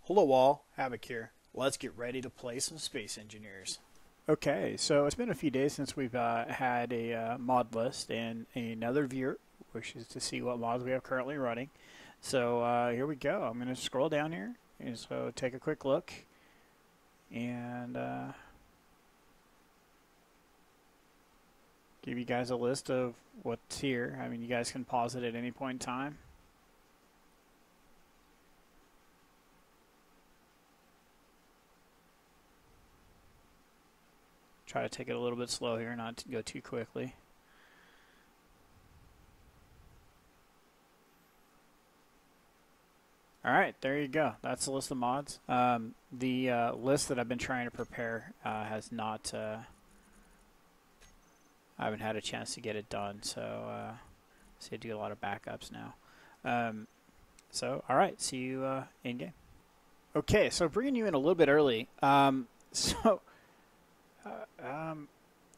Hello all, Havoc here. Let's get ready to play some Space Engineers. Okay, so it's been a few days since we've had a mod list, and another viewer wishes to see what mods we have currently running. So here we go. I'm going to scroll down here, and so take a quick look, and give you guys a list of what's here. I mean, you guys can pause it at any point in time. Try to take it a little bit slow here, not to go too quickly. Alright, there you go. That's the list of mods. The list that I've been trying to prepare has not... I haven't had a chance to get it done, so I do a lot of backups now. Alright, see you in-game. Okay, so bringing you in a little bit early.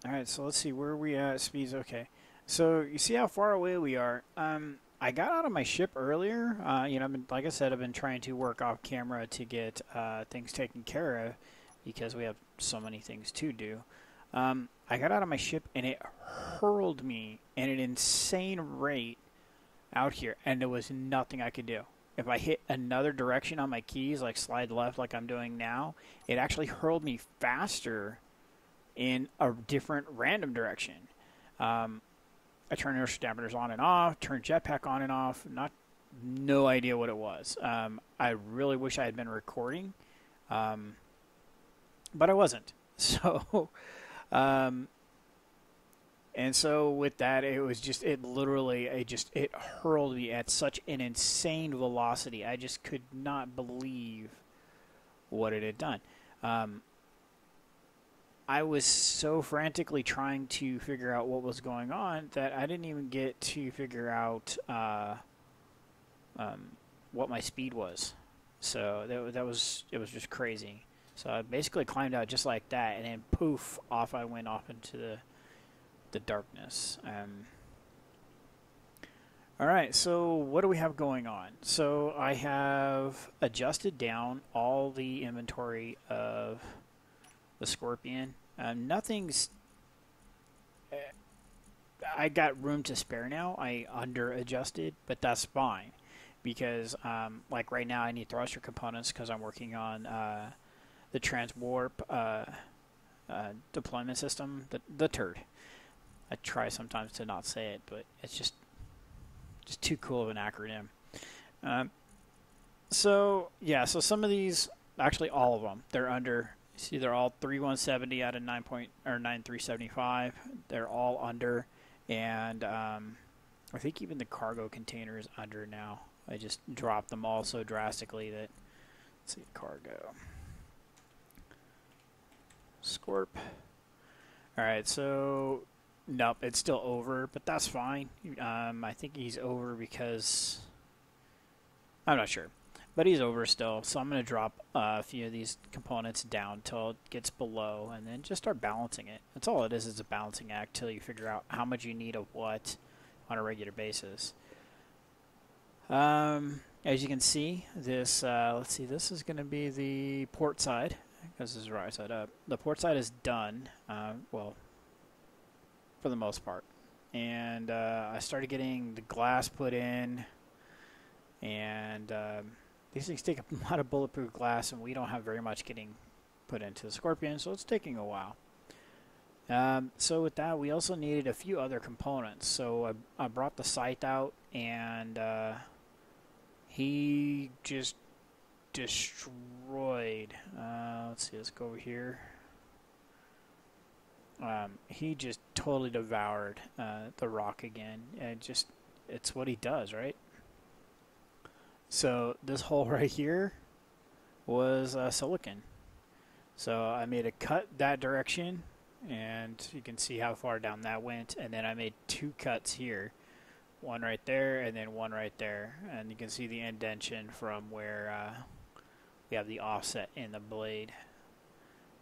Alright, so let's see, where are we at? Speeds, okay. So, you see how far away we are. I got out of my ship earlier. Like I said, I've been trying to work off camera to get things taken care of because we have so many things to do. I got out of my ship and it hurled me at an insane rate out here, and there was nothing I could do. If I hit another direction on my keys, like slide left like I'm doing now, it actually hurled me faster in a different random direction. I turned inertial dampers on and off, turned jetpack on and off, no idea what it was. I really wish I had been recording, but I wasn't. So, and so with that, it was just, it hurled me at such an insane velocity. I just could not believe what it had done. I was so frantically trying to figure out what was going on that I didn't even get to figure out what my speed was. So it was just crazy. So I basically climbed out just like that, and then poof, off I went off into the darkness. All right, so what do we have going on? So I have adjusted down all the inventory of the Scorpion. Nothing's... I got room to spare now. I under-adjusted, but that's fine. Because, like right now, I need thruster components because I'm working on the transwarp deployment system, the T.U.R.D. I try sometimes to not say it, but it's just too cool of an acronym. So some of these, actually all of them, they're under... See, they're all 3170 out of 9375. They're all under, and I think even the cargo container is under now. I just dropped them all so drastically that, let's see, cargo. Scorp. Alright, so, nope, it's still over, but that's fine. I think he's over because, I'm not sure. But he's over still, so I'm going to drop a few of these components down until it gets below, and then just start balancing it. That's all it is a balancing act till you figure out how much you need of what on a regular basis. As you can see, this, let's see, this is going to be the port side, because this is right side up. The port side is done, well, for the most part. And I started getting the glass put in, and... these things take a lot of bulletproof glass, and we don't have very much getting put into the Scorpion, so it's taking a while. So with that, we also needed a few other components. So I brought the Scythe out, and he just destroyed. Let's see, let's go over here. He just totally devoured the rock again. It's what he does, right? So this hole right here was silicon. So I made a cut that direction, and you can see how far down that went. And then I made two cuts here, one right there and then one right there. And you can see the indentation from where we have the offset in the blade.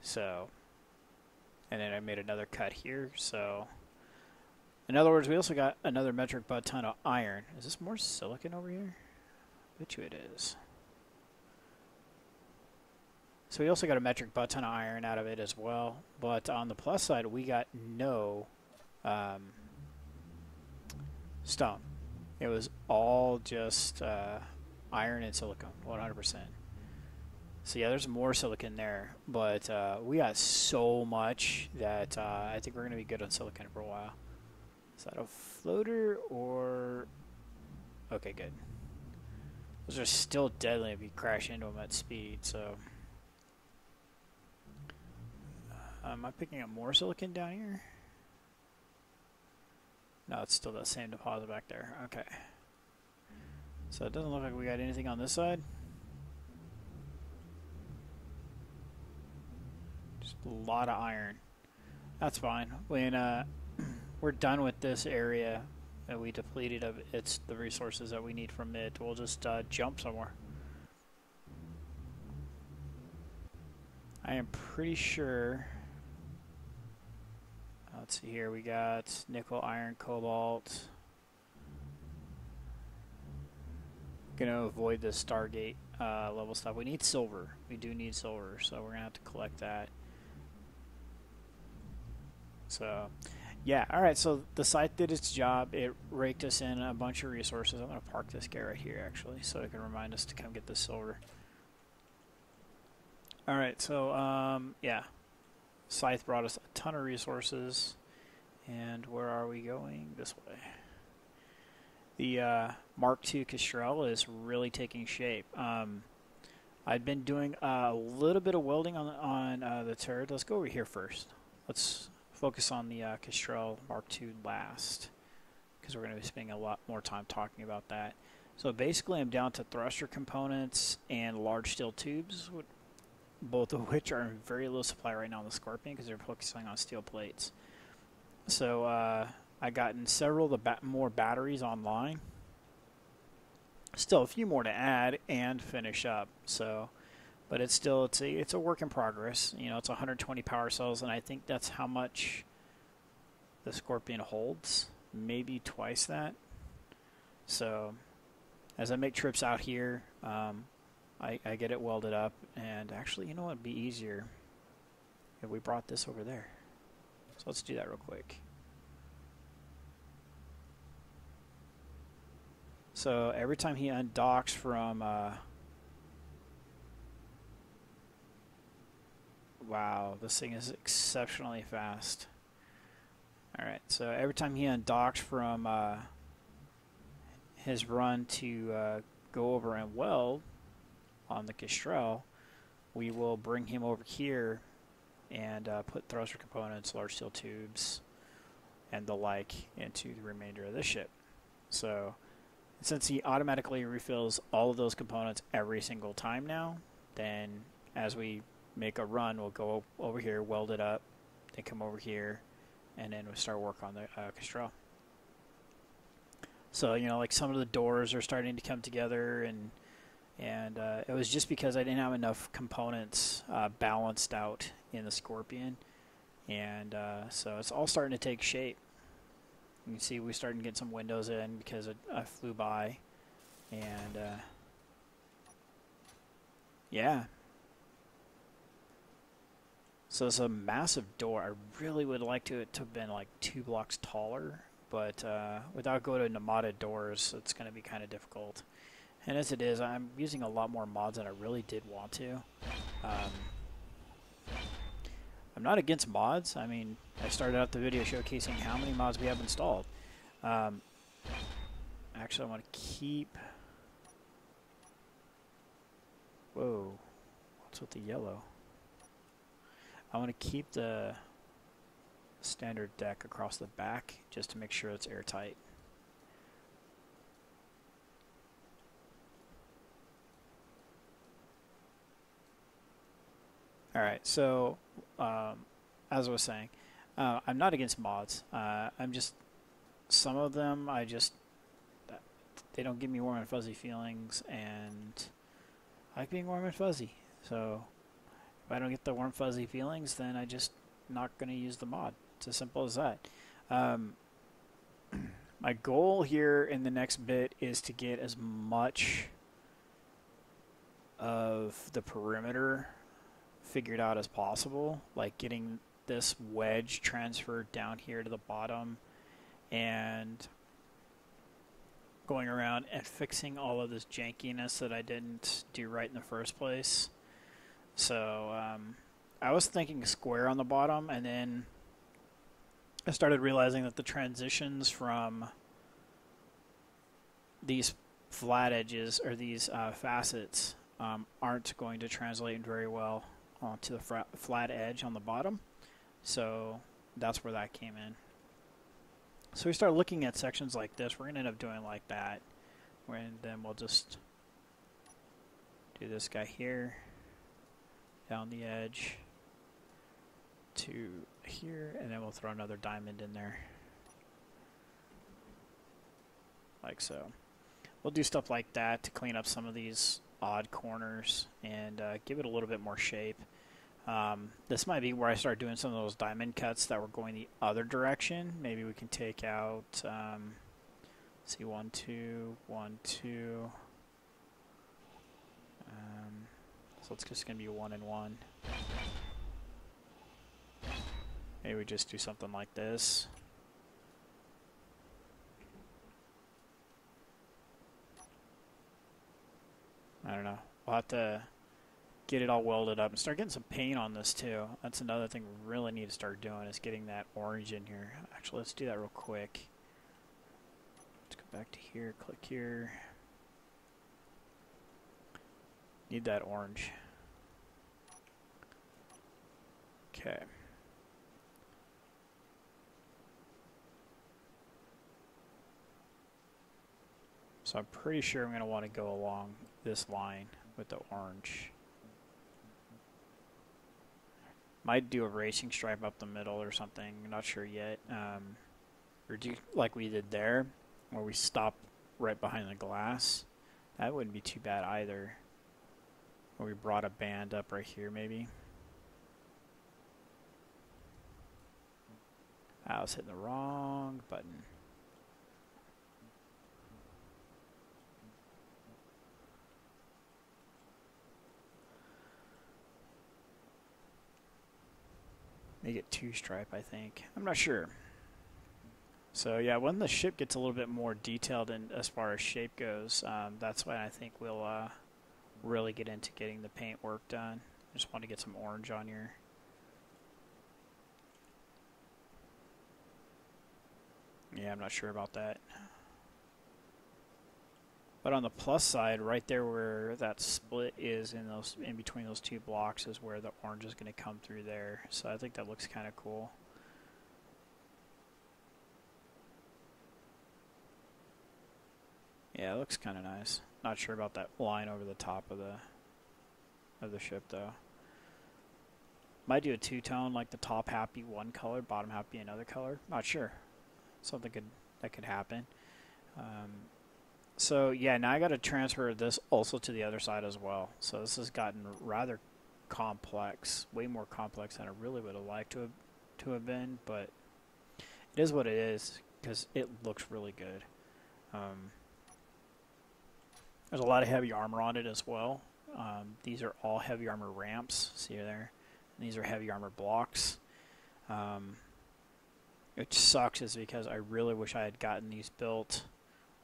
So, and then I made another cut here. So, in other words, we also got another metric butt ton of iron. Is this more silicon over here? Bet you it is. So we also got a metric butt ton of iron out of it as well. But on the plus side, we got no stone. It was all just iron and silicon, 100%. So yeah, there's more silicon there, but we got so much that I think we're going to be good on silicon for a while. Is that a floater or... Okay, good. Those are still deadly if you crash into them at speed, so... am I picking up more silicon down here? No, it's still that same deposit back there. Okay. So it doesn't look like we got anything on this side. Just a lot of iron. That's fine. When we're done with this area that we depleted of the resources that we need from it, we'll just jump somewhere. I am pretty sure... Let's see here, we got nickel, iron, cobalt. Gonna avoid the Stargate level stuff. We need silver. We do need silver, so we're gonna have to collect that. So, yeah, alright, so the Scythe did its job. It raked us in a bunch of resources. I'm gonna park this guy right here, actually, so it can remind us to come get the silver. Alright, so, yeah. Scythe brought us a ton of resources. And where are we going? This way. The Mark II Kestrel is really taking shape. I've been doing a little bit of welding on the turret. Let's go over here first. Let's focus on the Kestrel Mark II last, because we're going to be spending a lot more time talking about that. So basically I'm down to thruster components and large steel tubes, both of which are in very low supply right now on the Scorpion because they're focusing on steel plates. So I gotten several of the more batteries online. Still a few more to add and finish up. So, but it's still it's a work in progress. You know, it's 120 power cells, and I think that's how much the Scorpion holds. Maybe twice that. So, as I make trips out here, I get it welded up, and actually, you know what would be easier if we brought this over there. So let's do that real quick. So every time he undocks from... wow, this thing is exceptionally fast. Alright, so every time he undocks from his run to go over and weld on the Kestrel, we will bring him over here and put thruster components, large steel tubes, and the like into the remainder of this ship. So, since he automatically refills all of those components every single time now, then as we make a run, we'll go over here, weld it up, then come over here, and then we'll start work on the Kestrel. So, you know, like some of the doors are starting to come together, and it was just because I didn't have enough components balanced out in the Scorpion, and so it's all starting to take shape. You can see we're starting to get some windows in because I flew by, and yeah. So it's a massive door. I really would like it to have been like 2 blocks taller, but without going to modded doors, it's going to be kind of difficult. And as it is, I'm using a lot more mods than I really did want to. I'm not against mods. I mean, I started out the video showcasing how many mods we have installed. Actually, I want to keep... Whoa. What's with the yellow? I want to keep the standard deck across the back just to make sure it's airtight. Alright, so as I was saying, I'm not against mods. I'm just, some of them they don't give me warm and fuzzy feelings, and I like being warm and fuzzy. So if I don't get the warm fuzzy feelings, then I just not going to use the mod. It's as simple as that. My goal here in the next bit is to get as much of the perimeter figured out as possible, like getting this wedge transferred down here to the bottom and going around and fixing all of this jankiness that I didn't do right in the first place. So I was thinking square on the bottom, and then I started realizing that the transitions from these flat edges or these facets aren't going to translate very well onto the flat edge on the bottom. So that's where that came in. So we start looking at sections like this. We're going to end up doing like that. And then we'll just do this guy here, down the edge to here, and then we'll throw another diamond in there. Like so. We'll do stuff like that to clean up some of these odd corners and give it a little bit more shape. This might be where I start doing some of those diamond cuts that were going the other direction. Maybe we can take out, see, 1, 2, 1, 2. So it's just going to be 1 and 1. Maybe we just do something like this. I don't know. We'll have to get it all welded up and start getting some paint on this too. That's another thing we really need to start doing, is getting that orange in here. Actually, let's do that real quick. Let's go back to here, click here. Need that orange. Okay. So I'm pretty sure I'm going to want to go along this line with the orange. Might do a racing stripe up the middle or something. I'm not sure yet. Or do like we did there, where we stop right behind the glass. That wouldn't be too bad either. Or we brought a band up right here maybe. I was hitting the wrong button. Make it 2 stripe, I think. I'm not sure. So yeah, when the ship gets a little bit more detailed in as far as shape goes, that's when I think we'll really get into getting the paint work done. I just want to get some orange on here. Yeah, I'm not sure about that. But on the plus side, right there where that split is in between those 2 blocks is where the orange is going to come through there. So I think that looks kind of cool. Yeah, it looks kind of nice. Not sure about that line over the top of the ship though. Might do a 2-tone, like the top half be one color, bottom half be another color. Not sure. Something that could happen. So yeah, now I got to transfer this also to the other side as well. So this has gotten rather complex, way more complex than I really would have liked to have been, but it is what it is because it looks really good. There's a lot of heavy armor on it as well. These are all heavy armor ramps. See there? And these are heavy armor blocks. Which sucks is because I really wish I had gotten these built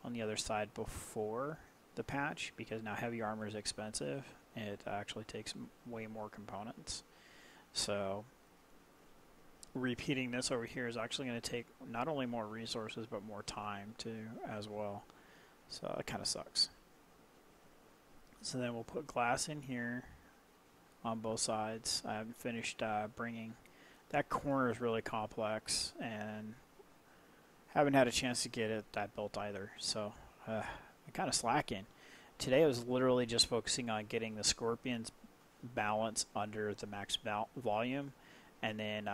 on the other side before the patch, because now heavy armor is expensive and it actually takes way more components. So repeating this over here is actually going to take not only more resources but more time too as well. So it kind of sucks. So then we'll put glass in here on both sides. I haven't finished bringing. That corner is really complex and haven't had a chance to get that built either. So I'm kind of slacking. Today I was literally just focusing on getting the Scorpion's balance under the max volume and then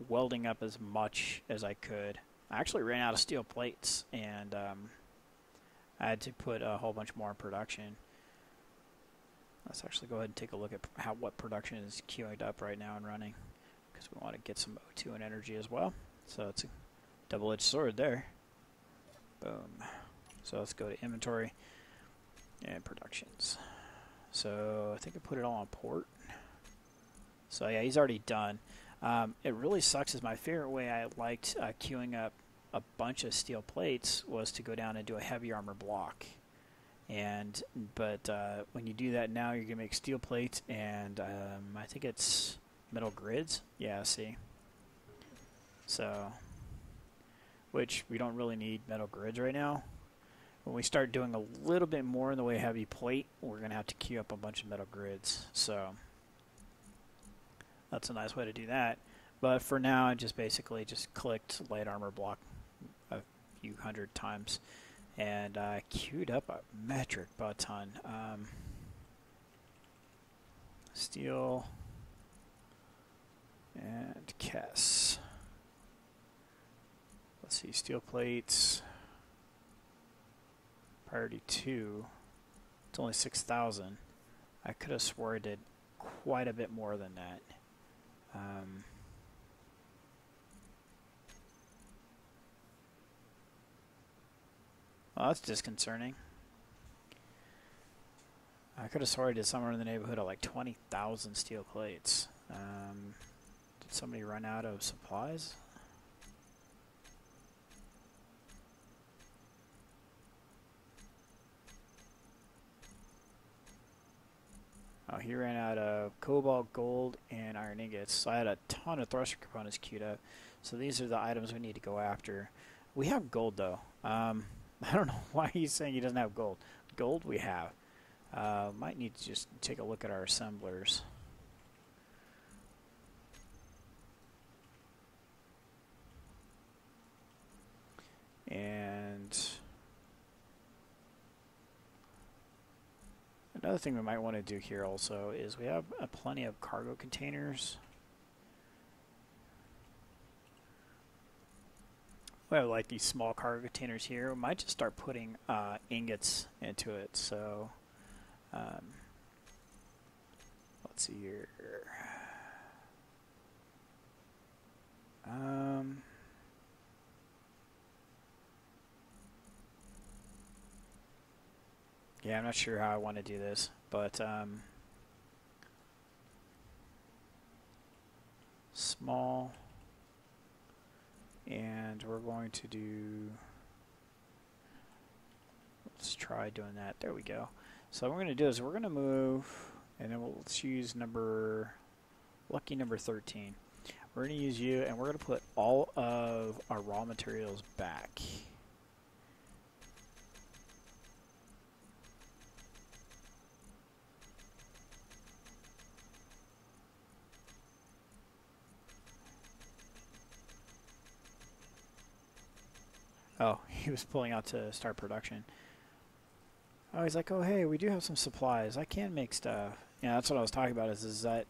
welding up as much as I could. I actually ran out of steel plates and I had to put a whole bunch more in production. Let's actually go ahead and take a look at what production is queuing up right now and running, because we want to get some O2 and energy as well. So it's a double-edged sword there. Boom. So let's go to inventory and productions. So I think I put it all on port. So yeah, he's already done. It really sucks. Is my favorite way I liked queuing up a bunch of steel plates was to go down and do a heavy armor block. And but when you do that now, you're gonna make steel plates and I think it's metal grids. Yeah, see. So, which we don't really need metal grids right now. When we start doing a little bit more in the way of heavy plate, we're gonna have to queue up a bunch of metal grids. So that's a nice way to do that. But for now, I just basically just clicked light armor block a few hundred times. And I queued up a metric butt ton. Steel and Kess. Let's see, steel plates. Priority 2. It's only 6,000. I could have swore I did quite a bit more than that. Well, that's disconcerting. I could have swore I did somewhere in the neighborhood of like 20,000 steel plates. Did somebody run out of supplies? Oh, he ran out of cobalt, gold, and iron ingots. So I had a ton of thruster components queued up. So these are the items we need to go after. We have gold though. I don't know why he's saying he doesn't have gold. Gold we have. Might need to just take a look at our assemblers. And another thing we might want to do here also is we have plenty of cargo containers. We have like these small cargo containers here. We might just start putting ingots into it. So let's see here. Yeah, I'm not sure how I want to do this, but small. And we're going to do, let's try doing that. There we go. So what we're going to do is we're going to move, and then we'll choose lucky number 13. We're going to use you, and we're going to put all of our raw materials back. Oh, he was pulling out to start production. Oh, he's like, oh, hey, we do have some supplies. I can make stuff. Yeah, that's what I was talking about, is that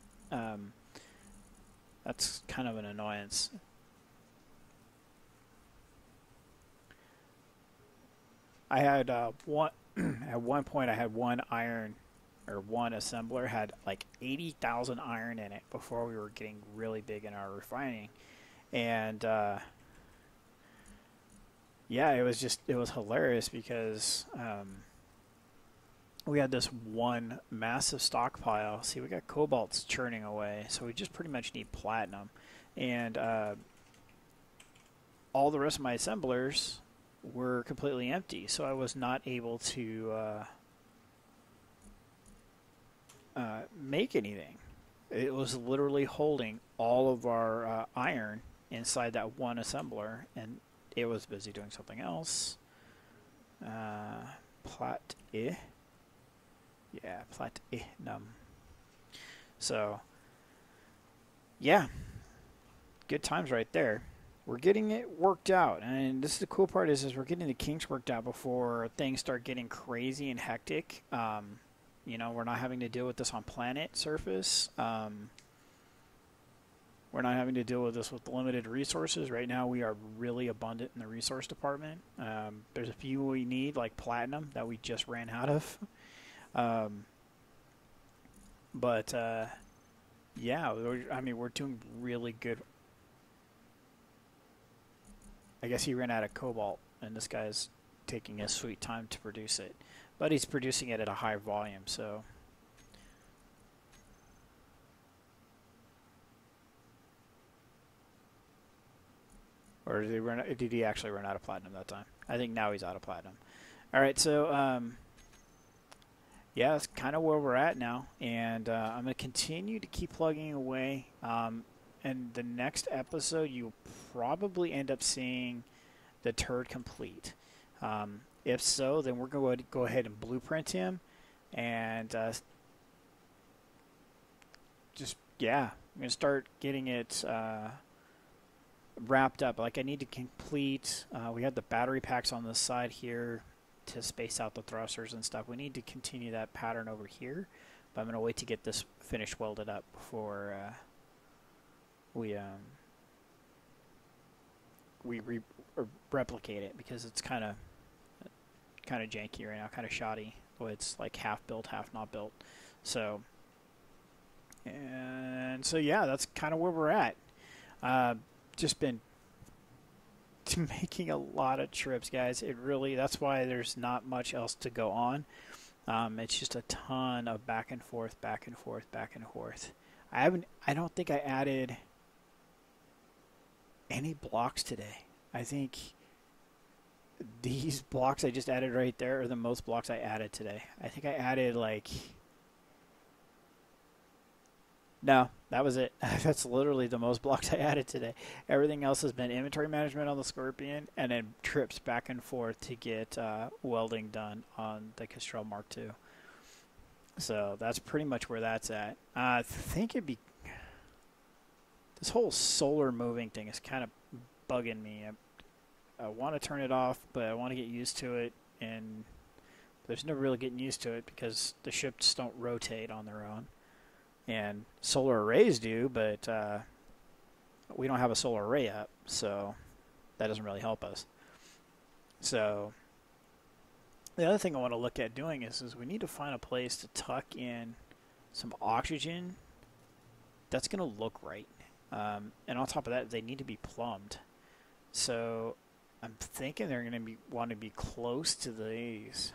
that's kind of an annoyance. I had one, at one point I had one assembler had like 80,000 iron in it before we were getting really big in our refining. And yeah, it was hilarious because we had this one massive stockpile. See, we got cobalts churning away, so we just pretty much need platinum. And all the rest of my assemblers were completely empty, so I was not able to make anything. It was literally holding all of our iron inside that one assembler, and it was busy doing something else. Platinum. Yeah, platinum. So, yeah, good times right there. We're getting it worked out, and this is the cool part is we're getting the kinks worked out before things start getting crazy and hectic. You know, we're not having to deal with this on planet surface. We're not having to deal with this with limited resources. Right now, we are really abundant in the resource department. There's a few we need, like platinum, that we just ran out of. Yeah, I mean, we're doing really good. I guess he ran out of cobalt, and this guy's taking his sweet time to produce it. But he's producing it at a high volume, so... or did he actually run out of platinum that time? I think now he's out of platinum. All right, so yeah, that's kind of where we're at now, and I'm going to continue to keep plugging away. And the next episode, you'll probably end up seeing the T.U.R.D complete. If so, then we're going to go ahead and blueprint him, and just, yeah, I'm going to start getting it wrapped up. Like, I need to complete, we had the battery packs on this side here to space out the thrusters and stuff. We need to continue that pattern over here, but I'm going to wait to get this finished welded up before we replicate it, because it's kind of janky right now, kind of shoddy. Well, it's like half built, half not built. So, and so yeah, that's kind of where we're at. Just been making a lot of trips, guys. It really, that's why there's not much else to go on. It's just a ton of back and forth, back and forth, back and forth. I don't think I added any blocks today. I think these blocks I just added right there are the most blocks I added today. I think I added like, no, that was it. That's literally the most blocks I added today. Everything else has been inventory management on the Scorpion, and then trips back and forth to get welding done on the Kestrel Mark II. So that's pretty much where that's at. I think it'd be, this whole solar moving thing is kind of bugging me. I want to turn it off, but I want to get used to it, and there's no really getting used to it because the ships don't rotate on their own. And solar arrays do, but we don't have a solar array up, so that doesn't really help us. So the other thing I want to look at doing is we need to find a place to tuck in some oxygen that's going to look right. And on top of that, they need to be plumbed. So I'm thinking they're going to want to be close to these.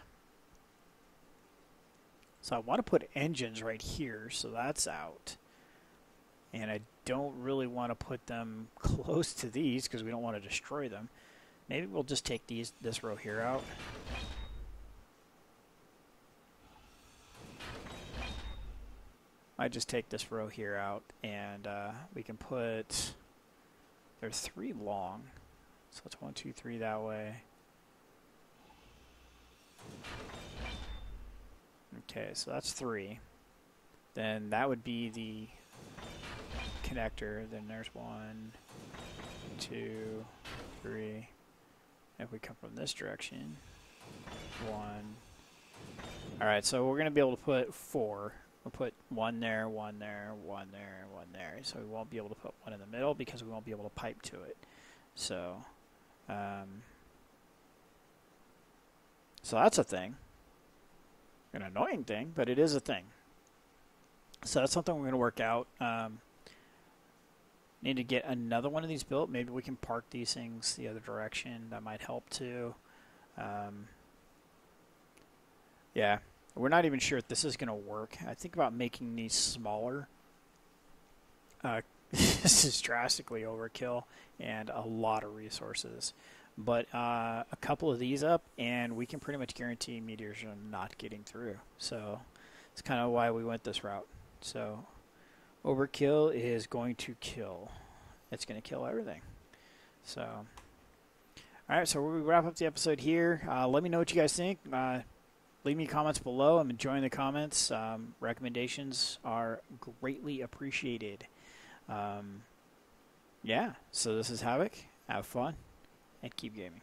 So I want to put engines right here, so that's out. And I don't really want to put them close to these because we don't want to destroy them. Maybe we'll just take this row here out. I just take this row here out, and we can put, there's 3 long. So it's 1, 2, 3 that way. Okay, so that's 3. Then that would be the connector. Then there's 1, 2, 3. If we come from this direction, 1. All right, so we're going to be able to put 4. We'll put 1 there, 1 there, 1 there, 1 there. So we won't be able to put 1 in the middle because we won't be able to pipe to it. So, so that's a thing. An annoying thing, but it is a thing. So that's something we're going to work out. Need to get another one of these built. Maybe we can park these things the other direction. That might help too. Yeah, we're not even sure if this is going to work. I think about making these smaller. This is drastically overkill and a lot of resources. But a couple of these up, and we can pretty much guarantee meteors are not getting through. So it's kind of why we went this route. So overkill is going to kill. It's going to kill everything. So, all right, so we wrap up the episode here. Let me know what you guys think. Leave me comments below. I'm enjoying the comments. Recommendations are greatly appreciated. Yeah, so this is Havoc. Have fun and keep gaming.